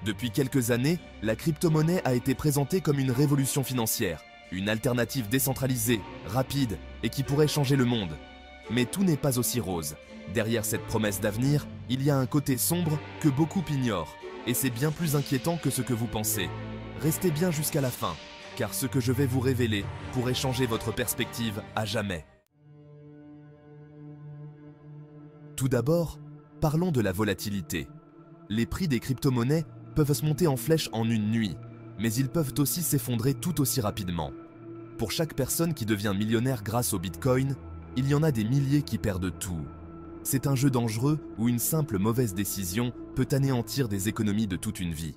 Depuis quelques années, la crypto-monnaie a été présentée comme une révolution financière, une alternative décentralisée, rapide et qui pourrait changer le monde. Mais tout n'est pas aussi rose. Derrière cette promesse d'avenir, il y a un côté sombre que beaucoup ignorent. Et c'est bien plus inquiétant que ce que vous pensez. Restez bien jusqu'à la fin, car ce que je vais vous révéler pourrait changer votre perspective à jamais. Tout d'abord, parlons de la volatilité. Les prix des crypto-monnaies peuvent se monter en flèche en une nuit, mais ils peuvent aussi s'effondrer tout aussi rapidement. Pour chaque personne qui devient millionnaire grâce au Bitcoin, il y en a des milliers qui perdent tout. C'est un jeu dangereux où une simple mauvaise décision peut anéantir des économies de toute une vie.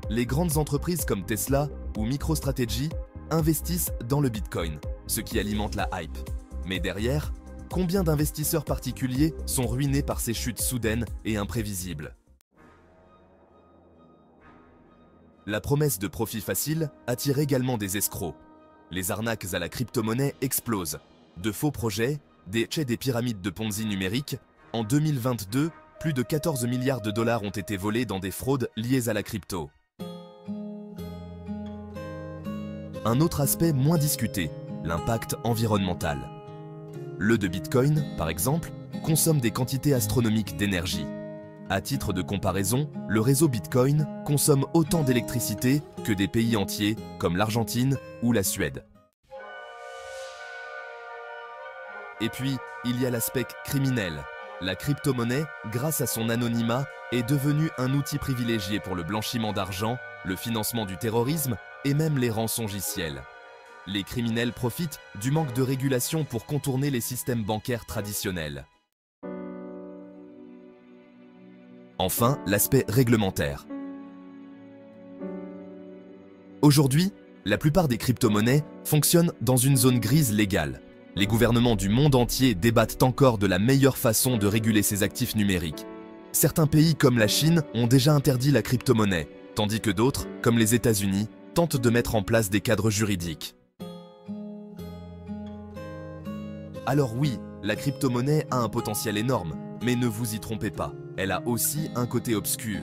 Les grandes entreprises comme Tesla ou MicroStrategy investissent dans le Bitcoin, ce qui alimente la hype. Mais derrière, combien d'investisseurs particuliers sont ruinés par ces chutes soudaines et imprévisibles? La promesse de profit facile attire également des escrocs. Les arnaques à la crypto-monnaie explosent. De faux projets, des pyramides de Ponzi numériques. En 2022, plus de 14 milliards de dollars ont été volés dans des fraudes liées à la crypto. Un autre aspect moins discuté, l'impact environnemental. Le de Bitcoin, par exemple, consomme des quantités astronomiques d'énergie. À titre de comparaison, le réseau Bitcoin consomme autant d'électricité que des pays entiers comme l'Argentine ou la Suède. Et puis, il y a l'aspect criminel. La crypto-monnaie, grâce à son anonymat, est devenue un outil privilégié pour le blanchiment d'argent, le financement du terrorisme et même les rançongiciels. Les criminels profitent du manque de régulation pour contourner les systèmes bancaires traditionnels. Enfin, l'aspect réglementaire. Aujourd'hui, la plupart des crypto-monnaies fonctionnent dans une zone grise légale. Les gouvernements du monde entier débattent encore de la meilleure façon de réguler ces actifs numériques. Certains pays comme la Chine ont déjà interdit la crypto-monnaie, tandis que d'autres, comme les États-Unis, tentent de mettre en place des cadres juridiques. Alors oui, la crypto-monnaie a un potentiel énorme, mais ne vous y trompez pas, elle a aussi un côté obscur.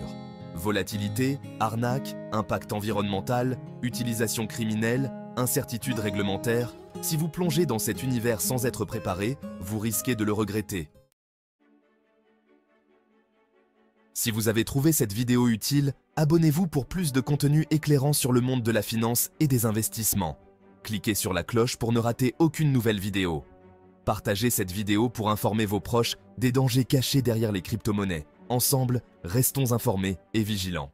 Volatilité, arnaque, impact environnemental, utilisation criminelle, incertitude réglementaire. Si vous plongez dans cet univers sans être préparé, vous risquez de le regretter. Si vous avez trouvé cette vidéo utile, abonnez-vous pour plus de contenu éclairant sur le monde de la finance et des investissements. Cliquez sur la cloche pour ne rater aucune nouvelle vidéo. Partagez cette vidéo pour informer vos proches des dangers cachés derrière les crypto-monnaies. Ensemble, restons informés et vigilants.